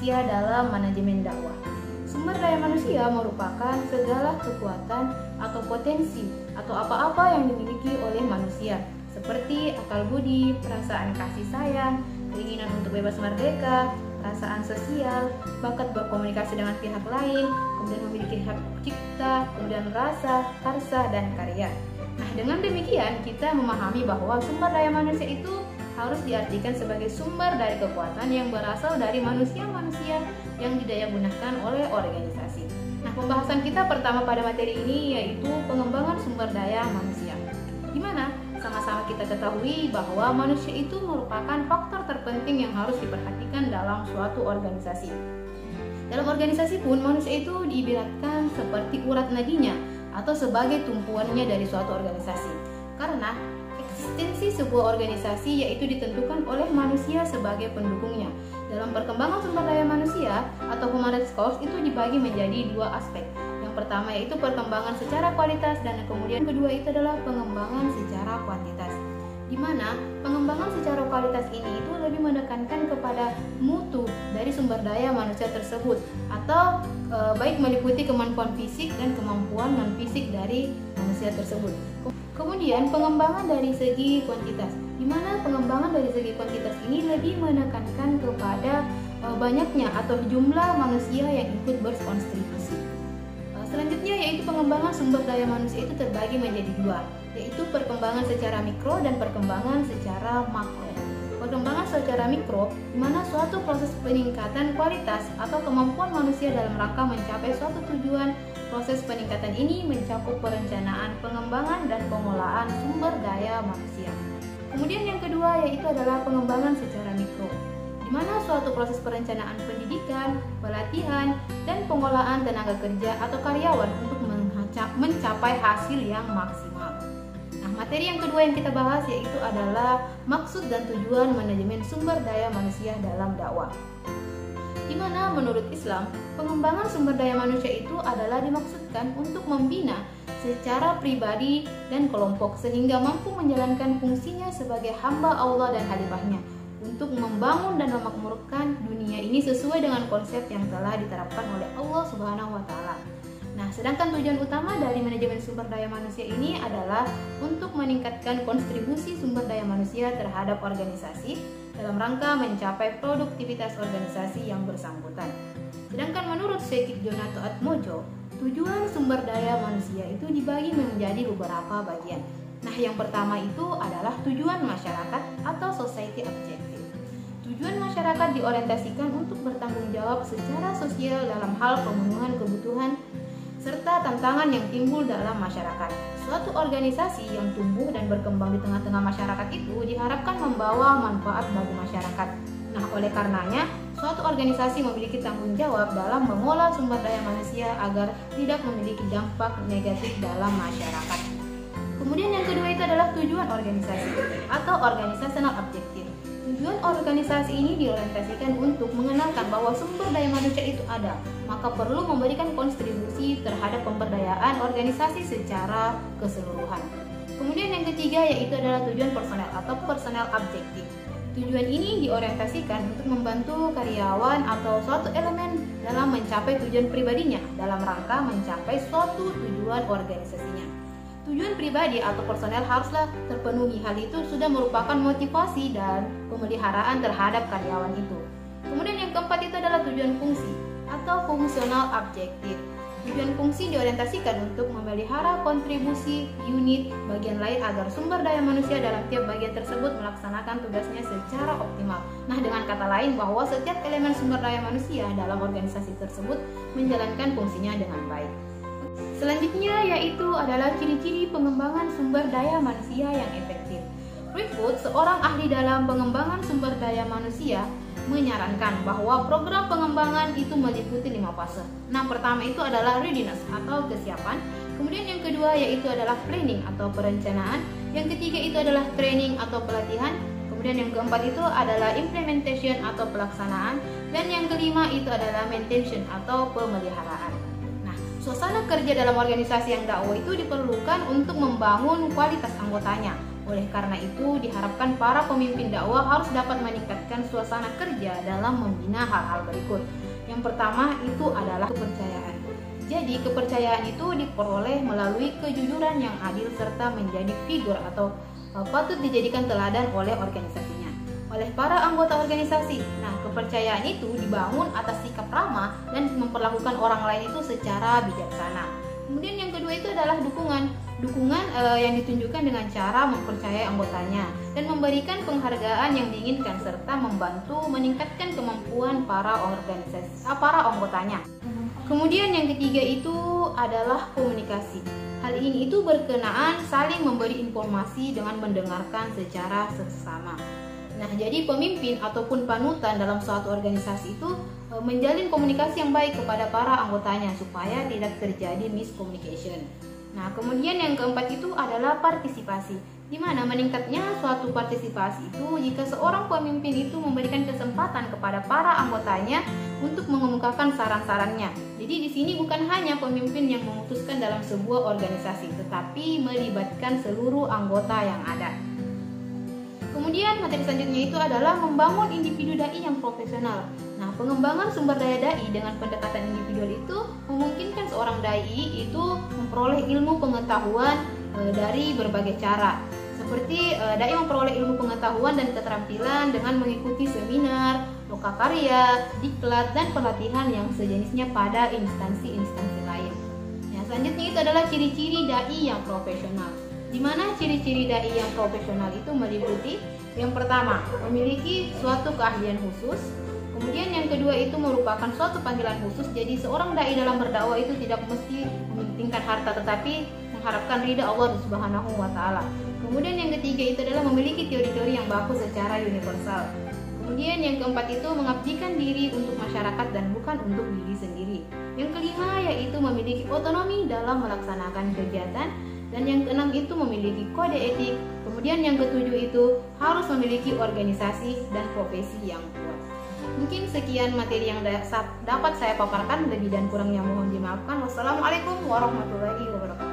manusia dalam manajemen dakwah. Sumber daya manusia merupakan segala kekuatan atau potensi atau apa-apa yang dimiliki oleh manusia, seperti akal budi, perasaan kasih sayang, keinginan untuk bebas merdeka, perasaan sosial, bakat berkomunikasi dengan pihak lain, kemudian memiliki hak cipta, kemudian rasa, karsa, dan karya. Nah, dengan demikian kita memahami bahwa sumber daya manusia itu harus diartikan sebagai sumber dari kekuatan yang berasal dari manusia-manusia yang didayagunakan oleh organisasi. Nah, pembahasan kita pertama pada materi ini yaitu pengembangan sumber daya manusia. Di mana sama-sama kita ketahui bahwa manusia itu merupakan faktor terpenting yang harus diperhatikan dalam suatu organisasi. Dalam organisasi pun manusia itu diibaratkan seperti urat nadinya atau sebagai tumpuannya dari suatu organisasi. Karena eksistensi sebuah organisasi yaitu ditentukan oleh manusia sebagai pendukungnya. Dalam perkembangan sumber daya manusia atau human resource itu dibagi menjadi dua aspek. Yang pertama yaitu perkembangan secara kualitas dan kemudian kedua itu adalah pengembangan secara kuantitas. Di mana pengembangan secara kualitas ini itu lebih menekankan kepada mutu dari sumber daya manusia tersebut atau baik meliputi kemampuan fisik dan kemampuan non fisik dari manusia tersebut. Kemudian pengembangan dari segi kuantitas, di mana pengembangan dari segi kuantitas ini lebih menekankan kepada banyaknya atau jumlah manusia yang ikut berkontribusi. Selanjutnya yaitu pengembangan sumber daya manusia itu terbagi menjadi dua, yaitu perkembangan secara mikro dan perkembangan secara makro. Perkembangan secara mikro, di mana suatu proses peningkatan kualitas atau kemampuan manusia dalam rangka mencapai suatu tujuan. Proses peningkatan ini mencakup perencanaan, pengembangan, dan pengolahan sumber daya manusia. Kemudian yang kedua yaitu adalah pengembangan secara mikro, di mana suatu proses perencanaan pendidikan, pelatihan, dan pengolahan tenaga kerja atau karyawan untuk mencapai hasil yang maksimal. Nah, materi yang kedua yang kita bahas yaitu adalah maksud dan tujuan manajemen sumber daya manusia dalam dakwah. Di mana menurut Islam, pengembangan sumber daya manusia itu adalah dimaksudkan untuk membina secara pribadi dan kelompok sehingga mampu menjalankan fungsinya sebagai hamba Allah dan khalifahnya untuk membangun dan memakmurkan dunia ini sesuai dengan konsep yang telah diterapkan oleh Allah Subhanahu wa taala. Nah, sedangkan tujuan utama dari manajemen sumber daya manusia ini adalah untuk meningkatkan kontribusi sumber daya manusia terhadap organisasi dalam rangka mencapai produktivitas organisasi yang bersangkutan. Sedangkan menurut Syekh Jonato Atmojo, tujuan sumber daya manusia itu dibagi menjadi beberapa bagian. Nah, yang pertama itu adalah tujuan masyarakat atau society objective. Tujuan masyarakat diorientasikan untuk bertanggung jawab secara sosial dalam hal pemenuhan kebutuhan serta tantangan yang timbul dalam masyarakat. Suatu organisasi yang tumbuh dan berkembang di tengah-tengah masyarakat itu diharapkan membawa manfaat bagi masyarakat. Nah, oleh karenanya, suatu organisasi memiliki tanggung jawab dalam mengolah sumber daya manusia agar tidak memiliki dampak negatif dalam masyarakat. Kemudian yang kedua itu adalah tujuan organisasi atau organizational objective. Tujuan organisasi ini diorientasikan untuk mengenalkan bahwa sumber daya manusia itu ada, maka perlu memberikan kontribusi terhadap pemberdayaan organisasi secara keseluruhan. Kemudian yang ketiga yaitu adalah tujuan personel atau personal objective. Tujuan ini diorientasikan untuk membantu karyawan atau suatu elemen dalam mencapai tujuan pribadinya dalam rangka mencapai suatu tujuan organisasinya. Tujuan pribadi atau personel haruslah terpenuhi. Hal itu sudah merupakan motivasi dan pemeliharaan terhadap karyawan itu. Kemudian yang keempat itu adalah tujuan fungsi atau fungsional objektif. Tujuan fungsi diorientasikan untuk memelihara kontribusi unit bagian lain agar sumber daya manusia dalam tiap bagian tersebut melaksanakan tugasnya secara optimal. Nah, dengan kata lain bahwa setiap elemen sumber daya manusia dalam organisasi tersebut menjalankan fungsinya dengan baik. Selanjutnya yaitu adalah ciri-ciri pengembangan sumber daya manusia yang efektif. Freeport, seorang ahli dalam pengembangan sumber daya manusia, menyarankan bahwa program pengembangan itu meliputi 5 fase. Nah, pertama itu adalah readiness atau kesiapan. Kemudian yang kedua yaitu adalah planning atau perencanaan. Yang ketiga itu adalah training atau pelatihan. Kemudian yang keempat itu adalah implementation atau pelaksanaan. Dan yang kelima itu adalah maintenance atau pemeliharaan. Suasana kerja dalam organisasi yang dakwah itu diperlukan untuk membangun kualitas anggotanya, Oleh karena itu, diharapkan para pemimpin dakwah harus dapat meningkatkan suasana kerja dalam membina hal-hal berikut. Yang pertama itu adalah kepercayaan. Jadi, kepercayaan itu diperoleh melalui kejujuran yang adil serta menjadi figur atau patut dijadikan teladan oleh organisasinya, oleh para anggota organisasi. Nah, kepercayaan itu dibangun atas sikap ramah dan memperlakukan orang lain itu secara bijaksana. Kemudian yang kedua itu adalah dukungan. Dukungan yang ditunjukkan dengan cara mempercayai anggotanya dan memberikan penghargaan yang diinginkan serta membantu meningkatkan kemampuan para anggotanya. Kemudian yang ketiga itu adalah komunikasi. Hal ini itu berkenaan saling memberi informasi dengan mendengarkan secara seksama. Nah, jadi pemimpin ataupun panutan dalam suatu organisasi itu menjalin komunikasi yang baik kepada para anggotanya supaya tidak terjadi miscommunication. Nah, kemudian yang keempat itu adalah partisipasi, di mana meningkatnya suatu partisipasi itu jika seorang pemimpin itu memberikan kesempatan kepada para anggotanya untuk mengemukakan saran-sarannya. Jadi di sini bukan hanya pemimpin yang memutuskan dalam sebuah organisasi, tetapi melibatkan seluruh anggota yang ada. Kemudian materi selanjutnya itu adalah membangun individu dai yang profesional. Nah, pengembangan sumber daya dai dengan pendekatan individual itu memungkinkan seorang dai itu memperoleh ilmu pengetahuan dari berbagai cara. Seperti dai memperoleh ilmu pengetahuan dan keterampilan dengan mengikuti seminar, lokakarya, diklat, dan pelatihan yang sejenisnya pada instansi-instansi lain. Nah, selanjutnya itu adalah ciri-ciri dai yang profesional. Di mana ciri-ciri dai yang profesional itu meliputi yang pertama, memiliki suatu keahlian khusus. Kemudian yang kedua itu merupakan suatu panggilan khusus. Jadi seorang dai dalam berdakwah itu tidak mesti mementingkan harta, tetapi mengharapkan ridha Allah Subhanahu wa taala. Kemudian yang ketiga itu adalah memiliki teori-teori yang baku secara universal. Kemudian yang keempat itu mengabdikan diri untuk masyarakat dan bukan untuk diri sendiri. Yang kelima yaitu memiliki otonomi dalam melaksanakan kegiatan. Dan yang keenam itu memiliki kode etik. Kemudian yang ketujuh itu harus memiliki organisasi dan profesi yang kuat. Mungkin sekian materi yang dapat saya paparkan, lebih dan kurangnya mohon dimaafkan. Wassalamualaikum warahmatullahi wabarakatuh.